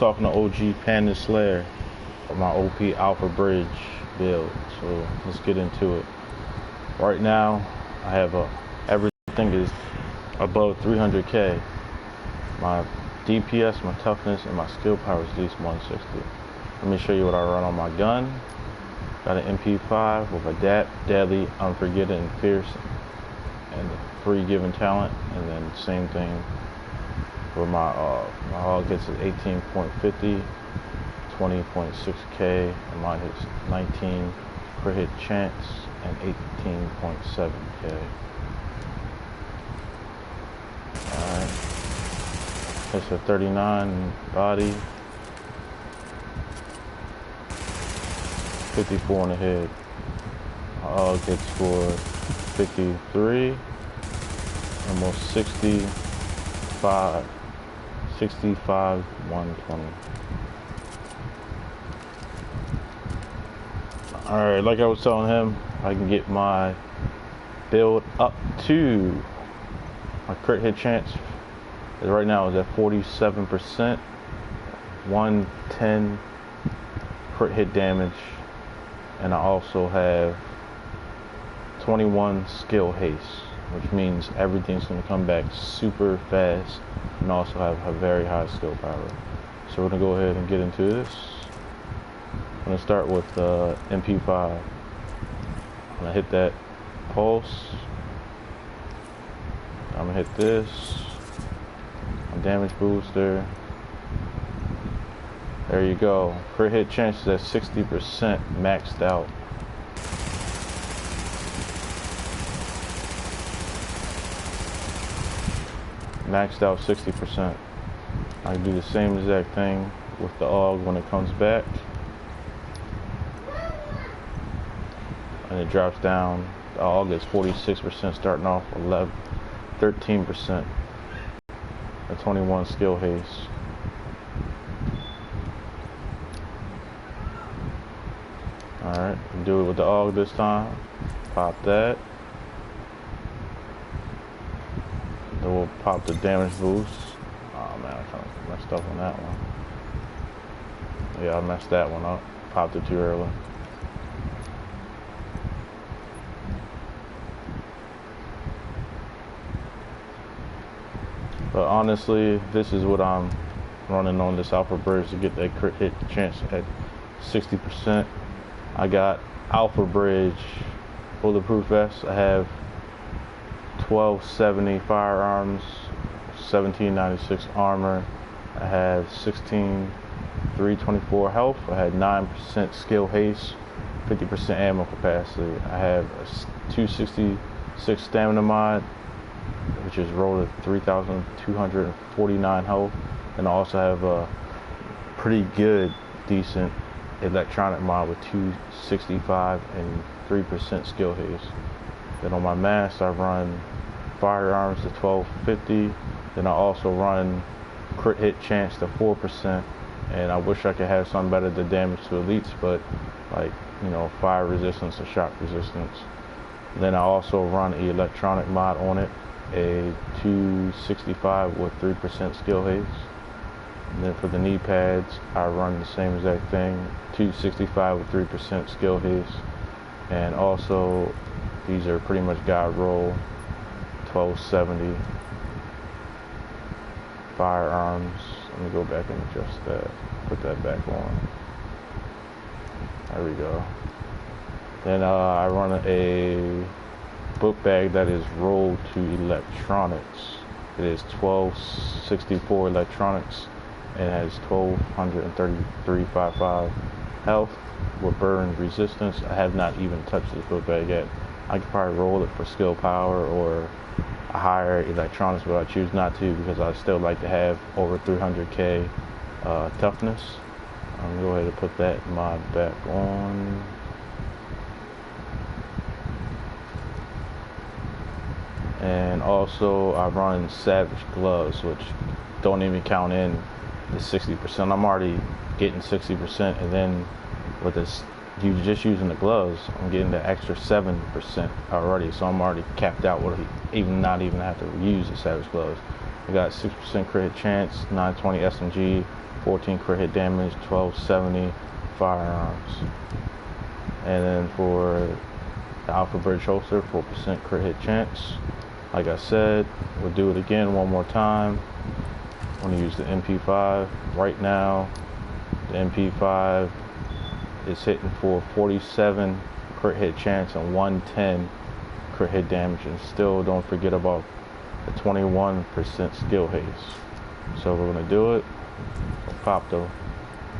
talking to OG Panda Slayer for my OP Alphabridge build. So let's get into it. Right now, I have everything is above 300k. My DPS, my toughness, and my skill power is at least 160. Let me show you what I run on my gun. Got an MP5 with Adapt, Deadly, Unforgetting, and Fierce, and the 3 given talent, and then same thing for my hog hits at 18.50, 20.6k, and mine hits 19 crit hit chance and 18.7k. Alright, hits a 39 body, 54 in the head. My hog hits for 53, almost 65, 120. Alright, like I was telling him, I can get my build up to my crit hit chance. Right now is at 47%, 110 crit hit damage, and I also have 21 skill haste, which means everything's going to come back super fast, and also have a very high skill power. So we're going to go ahead and get into this. I'm going to start with MP5. I'm going to hit that pulse. I'm going to hit this. My damage booster. There you go. Crit hit chances at 60% maxed out. Maxed out 60%. I can do the same exact thing with the AUG when it comes back. And it drops down. The AUG is 46% starting off, 13%. A 21 skill haste. Alright, do it with the AUG this time. Pop that. Then we'll pop the damage boost. Oh man, I kind of messed up on that one. Yeah, I messed that one up. Popped it too early. But honestly, this is what I'm running on this Alphabridge to get that crit hit chance at 60%. I got Alphabridge bulletproof vest. I have 1270 firearms, 1796 armor. I have 16324 health. I had 9% skill haste, 50% ammo capacity. I have a 266 stamina mod, which is rolled at 3249 health, and I also have a pretty good, decent electronic mod with 265 and 3% skill haste. Then on my mask, I run firearms to 1250. Then I also run crit hit chance to 4%. And I wish I could have something better than damage to elites, but like, you know, fire resistance or shock resistance. Then I also run an electronic mod on it, a 265 with 3% skill haste. And then for the knee pads, I run the same exact thing, 265 with 3% skill haste. And also, these are pretty much guide roll, 1270 firearms. Let me go back and adjust that, put that back on. There we go. Then I run a book bag that is rolled to electronics. It is 1264 electronics and has 1233.55 health with burn resistance. I have not even touched this book bag yet. I could probably roll it for skill power or a higher electronics, but I choose not to because I still like to have over 300k toughness. I'm gonna go ahead and put that mod back on. And also I run Savage gloves, which don't even count in the 60%. I'm already getting 60%, and then with this, you just using the gloves, I'm getting the extra 7% already. So I'm already capped out with not even have to use the Savage gloves. I got 6% crit hit chance, 920 SMG, 14 crit hit damage, 1270 firearms. And then for the Alphabridge holster, 4% crit hit chance. Like I said, we'll do it again one more time. I'm going to use the MP5 right now. The MP5 is hitting for 47 crit hit chance and 110 crit hit damage, and still don't forget about the 21% skill haste. So we're going to do it. We'll pop the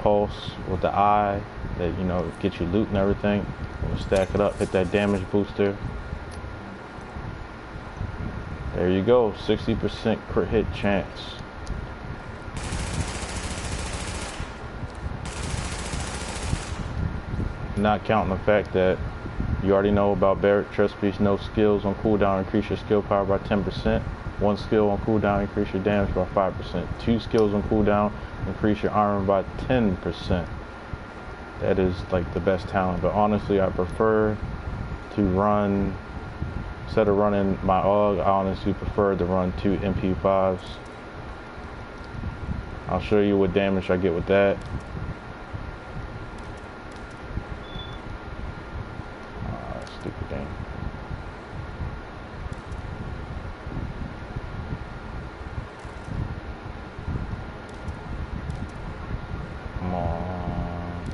pulse with the eye that, you know, get you loot and everything. We'll stack it up, hit that damage booster. There you go, 60% crit hit chance. Not counting the fact that you already know about Barrett Trust Piece, no skills on cooldown increase your skill power by 10%. One skill on cooldown increase your damage by 5%. Two skills on cooldown increase your armor by 10%. That is like the best talent, but honestly I prefer to run, instead of running my AUG, I honestly prefer to run 2 MP5s. I'll show you what damage I get with that. Stupid game. Come on.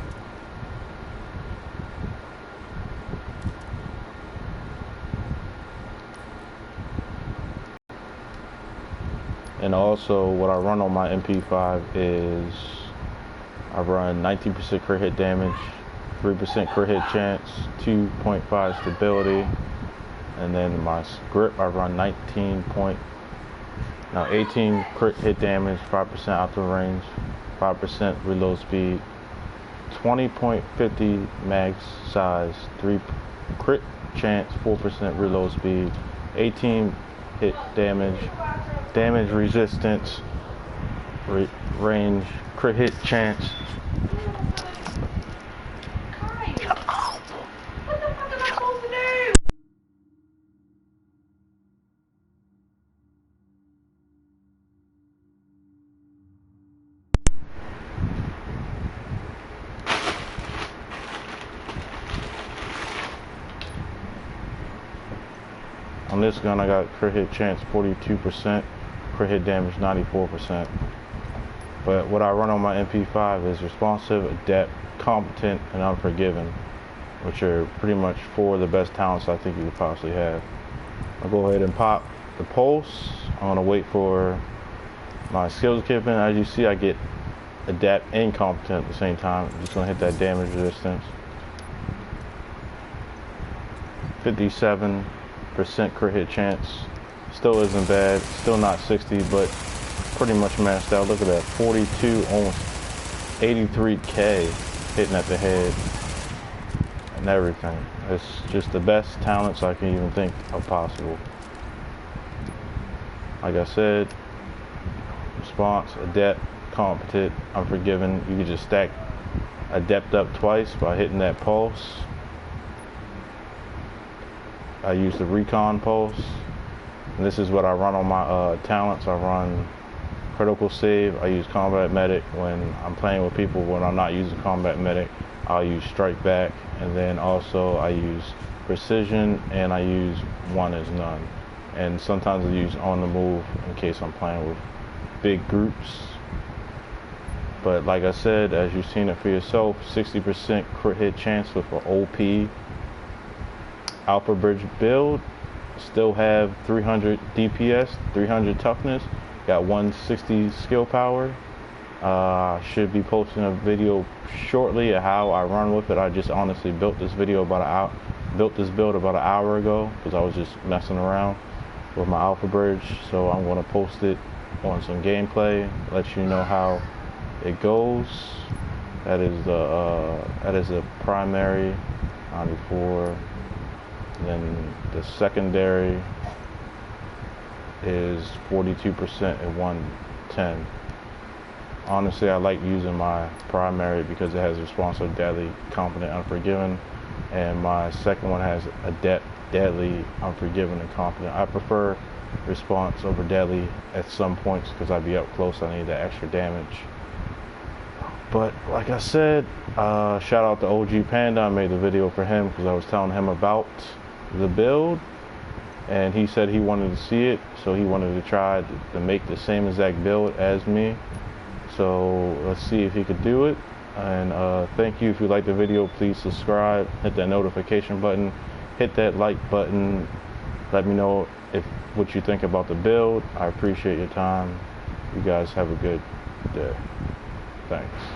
And also what I run on my MP5 is I run 19% crit hit damage, 3% crit hit chance, 2.5 stability, and then my grip I run 18 crit hit damage, 5% out the range, 5% reload speed, 20.50 mag size, 3 crit chance, 4% reload speed, 18 hit damage, damage resistance, range, crit hit chance. On this gun I got crit hit chance 42%, crit hit damage 94%. But what I run on my MP5 is responsive, adept, competent, and unforgiving, which are pretty much 4 of the best talents I think you could possibly have. I'll go ahead and pop the pulse. I'm gonna wait for my skills equipment. As you see, I get adept and competent at the same time. I'm just gonna hit that damage resistance. 57% crit hit chance. Still isn't bad. Still not 60, but pretty much maxed out. Look at that. 42, almost 83k hitting at the head and everything. It's just the best talents I can even think of possible. Like I said, response, adept, competent, unforgiving. You can just stack adept up twice by hitting that pulse. I use the recon pulse, and this is what I run on my talents. I run critical save, I use combat medic when I'm playing with people. When I'm not using combat medic, I'll use strike back, and then also I use precision, and I use one is none, and sometimes I use on the move in case I'm playing with big groups. But like I said, as you've seen it for yourself, 60% crit hit chance with an OP Alphabridge build. Still have 300 DPS, 300 toughness, got 160 skill power. Should be posting a video shortly of how I run with it. I just honestly built this build about an hour ago because I was just messing around with my Alphabridge. So I'm going to post it on some gameplay, let you know how it goes. That is the primary 94. Then the secondary is 42% at 110. Honestly, I like using my primary because it has responsive, deadly, competent, unforgiving, and my second one has adept, deadly, unforgiving, and competent. I prefer response over deadly at some points because I'd be up close. I need that extra damage. But like I said, shout out to OG Panda. I made the video for him because I was telling him about the build, and he said he wanted to see it, so he wanted to try to make the same exact build as me. So let's see if he could do it. And thank you. If you like the video, please subscribe, hit that notification button, hit that like button. Let me know what you think about the build. I appreciate your time. You guys have a good day. Thanks.